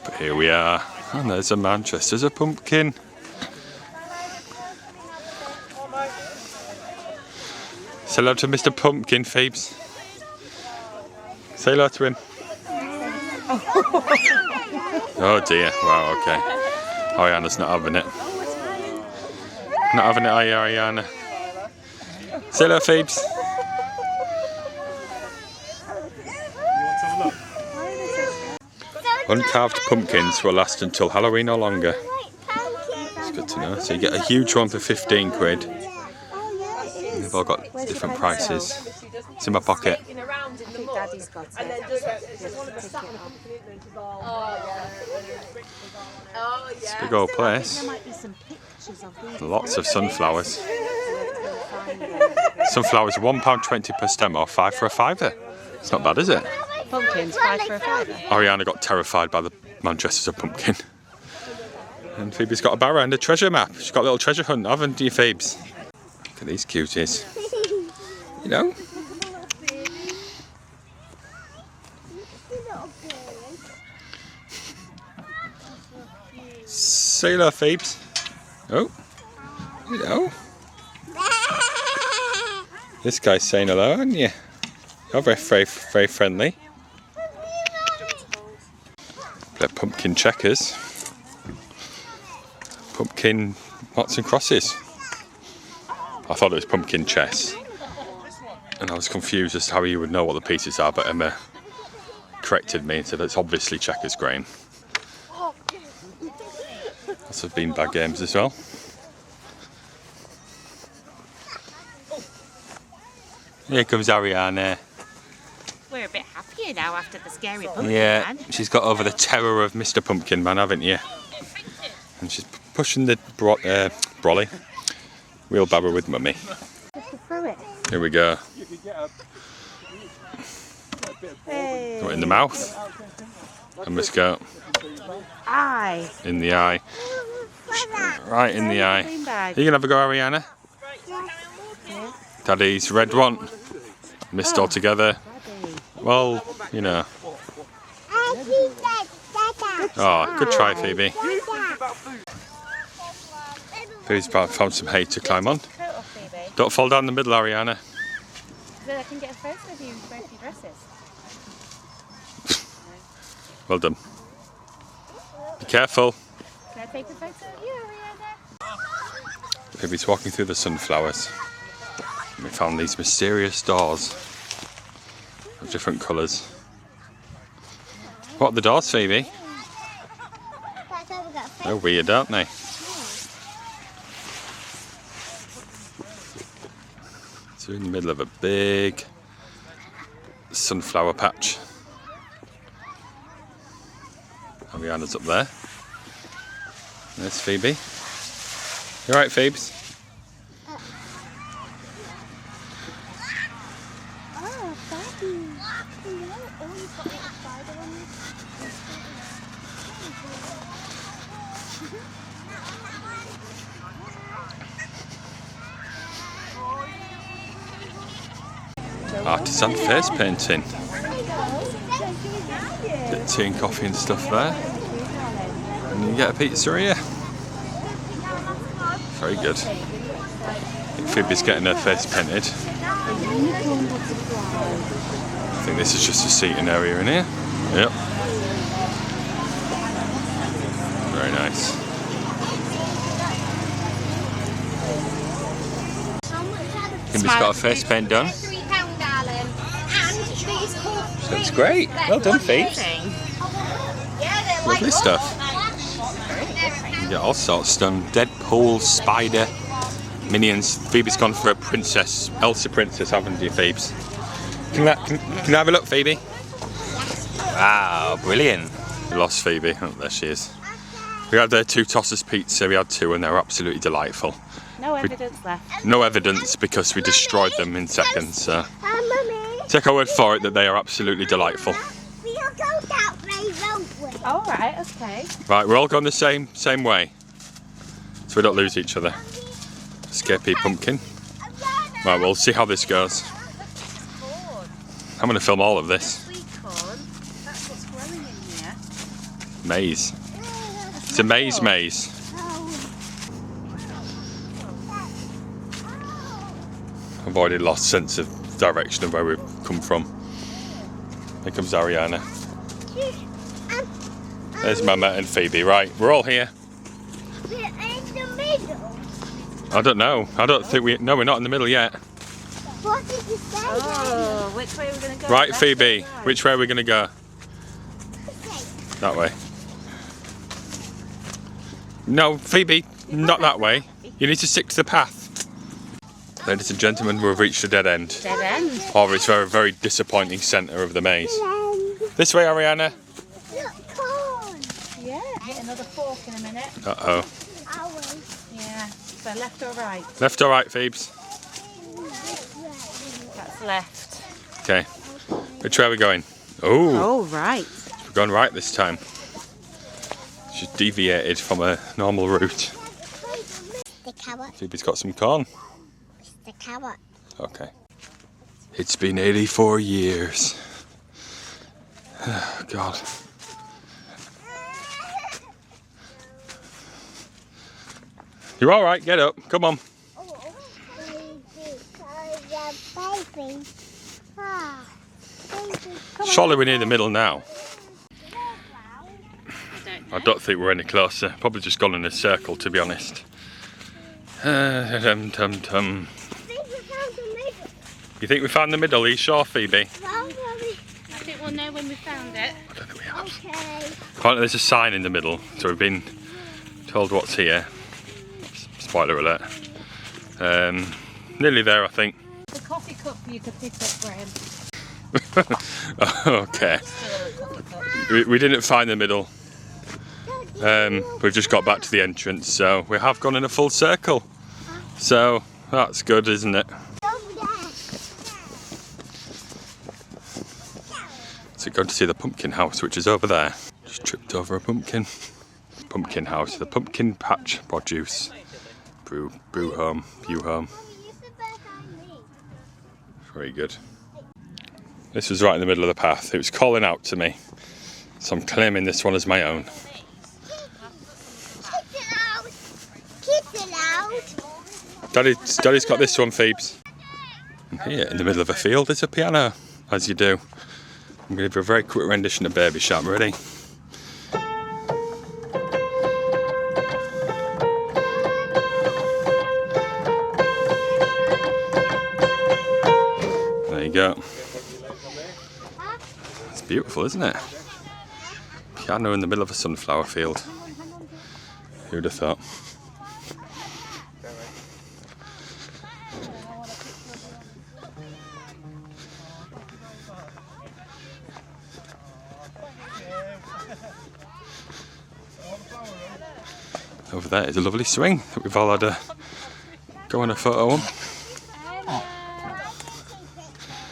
But here we are, and there's a Manchester's a pumpkin. Say hello to Mr. Pumpkin, Phoebes. Say hello to him. Oh dear, wow, okay. Ariana's not having it. Not having it, are you, Ariana? Say hello, Phoebes. Uncarved pumpkins will last until Halloween or longer. It's good to know. So you get a huge one for 15 quid. And they've all got different prices. It's in my pocket. Daddy's got it. It's a big old place. Lots of sunflowers. Sunflowers are £1.20 per stem or 5 for a fiver. It's not bad, is it? Pumpkins, 5 for a fiver. Ariana got terrified by the Manchester's a pumpkin. And Phoebe's got a barrow and a treasure map. She's got a little treasure hunt, haven't you, Phoebes? Look at these cuties. You know? Say hello, Phoebes. Oh. Hello. This guy's saying hello, aren't you? You're very friendly. They're pumpkin checkers. Pumpkin knots and crosses. I thought it was pumpkin chess. And I was confused as to how you would know what the pieces are, but Emma corrected me and said it's obviously checkers grain. Lots of beanbag games as well. Here comes Ariana. We're a bit happier now after the scary pumpkin Yeah, man. she's got over the terror of Mr. Pumpkin Man, haven't you? And she's pushing the brolly wheelbarrow with Mummy. Here we go. Hey. Right in the mouth. And let's go. Eye. In the eye. Right in the eye. Are you going to have a go, Ariana? Daddy's red one. Missed altogether. Well, you know. Oh, good try, Phoebe. Phoebe's found some hay to climb on. Don't fall down the middle, Ariana. So I can get a photo of you in both your dresses. Well done. Be careful. Can I take a photo of you, Ariana? Phoebe's walking through the sunflowers. And we found these mysterious doors of different colours. What are the doors, Phoebe? They're weird, aren't they? So we're in the middle of a big sunflower patch. Ariana's up there. There's Phoebe. You alright, Phoebes? Artisan face painting. Bit of tea and coffee and stuff there. And you get a pizza here. Very good. I think Phoebe's getting her face painted. I think this is just a seating area in here. Yep. Very nice. Phoebe's got her face paint done. Looks great. Well done, Phoebe. Lovely stuff. You get all sorts done. Deadpool, spider, minions. Phoebe's gone for a princess, Elsa princess, haven't you, Phoebes? Can I have a look, Phoebe? Wow, brilliant. We lost Phoebe. Oh, there she is. We had 2 Tossers pizza. We had 2 and they were absolutely delightful. No evidence left. No evidence because we destroyed them in seconds. So take our word for it that they are absolutely delightful. We'll go that way, won't we? All right, okay. Right, we're all going the same way, so we don't lose each other. Escapee pumpkin. Right, we'll see how this goes. I'm going to film all of this. Sweet corn. That's what's growing in here. Maze. It's a maze. I've already lost sense of direction of where we've come from. Here comes Ariana. There's Mama and Phoebe. Right, we're all here. We're in the middle. I don't know. I don't think we... No, we're not in the middle yet. What did you say? Oh, which way are we going to go? Right, Left Phoebe. or right? Which way are we going to go? That way. No, Phoebe, not that way. You need to stick to the path. Ladies and gentlemen, we've reached a dead end. Dead end. Or it's a very disappointing centre of the maze. This way, Ariana. Look, corn. Yeah, hit another fork in a minute. Uh-oh. Yeah, so left or right? Left or right, Phoebes? That's left. Okay. Which way are we going? Oh, Oh, right. we're going right this time. She's deviated from a normal route. The carrot. Phoebe's got some corn. The carrot. Okay. It's been 84 years. Oh, God. You're all right. Get up. Come on. Baby. Ah, baby. Surely we're near the middle now. I don't think we're any closer. Probably just gone in a circle, to be honest. I think we found the middle. You think we found the middle? Are you sure, Phoebe? Found the I think we'll know when we found it. I don't think we have. Okay. Apparently there's a sign in the middle, so we've been told what's here. Spoiler alert. Nearly there, I think. The coffee cup you could pick up, Graham. Okay. Still a coffee cup. We didn't find the middle. We've just got back to the entrance, so we have gone in a full circle. So that's good, isn't it? Over there. So going to see the pumpkin house, which is over there. Just tripped over a pumpkin. Pumpkin house, the pumpkin patch produce. Bewholme. Very good. This was right in the middle of the path. It was calling out to me. So I'm claiming this one as my own. Keep it out. Daddy's got this one, Phoebes. And here, in the middle of a field, is a piano, as you do. I'm going to give a very quick rendition of Baby Shark. Ready? There you go. It's beautiful, isn't it? Piano in the middle of a sunflower field. Who'd have thought? Over there is a lovely swing that we've all had a go on a photo on.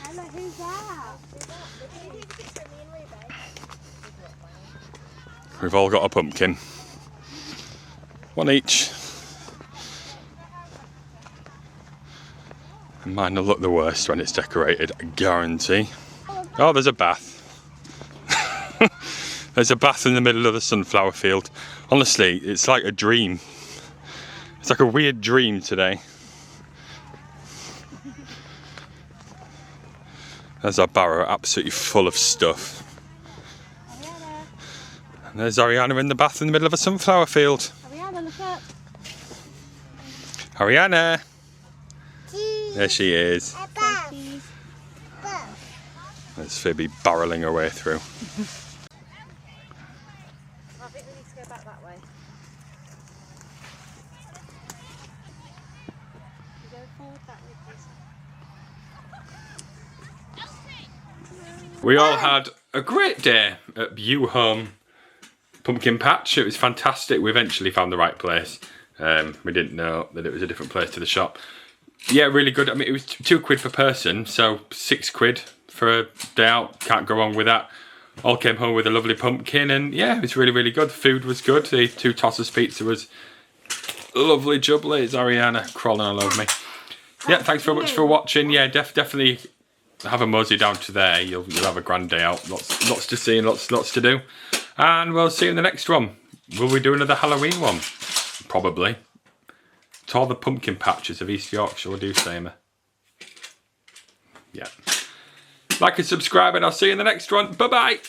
Emma, who's that? We've all got a pumpkin. One each. And mine will look the worst when it's decorated, I guarantee. Oh, there's a bath. There's a bath in the middle of the sunflower field. Honestly, it's like a dream. It's like a weird dream today. There's our barrow, absolutely full of stuff. And there's Ariana in the bath in the middle of a sunflower field. Ariana, look up. Ariana! There she is. There's Phoebe barreling her way through. I think we need to go back that way. You go forward that way, please. We all had a great day at Bewholme Pumpkin Patch. It was fantastic. We eventually found the right place. We didn't know that it was a different place to the shop. Yeah, really good. I mean, it was £2 per person, so £6 for a day out. Can't go wrong with that. All came home with a lovely pumpkin, and yeah, it was really, really good. The food was good. The 2 Tosses pizza was lovely jubbly. It's Ariana crawling all over me. Yeah, thanks very much for watching. Yeah, definitely have a mosey down to there. You'll have a grand day out. Lots to see and lots to do. And we'll see you in the next one. Will we do another Halloween one? Probably. To all the pumpkin patches of East Yorkshire will do same. Yeah. Like and subscribe, and I'll see you in the next one. Bye bye.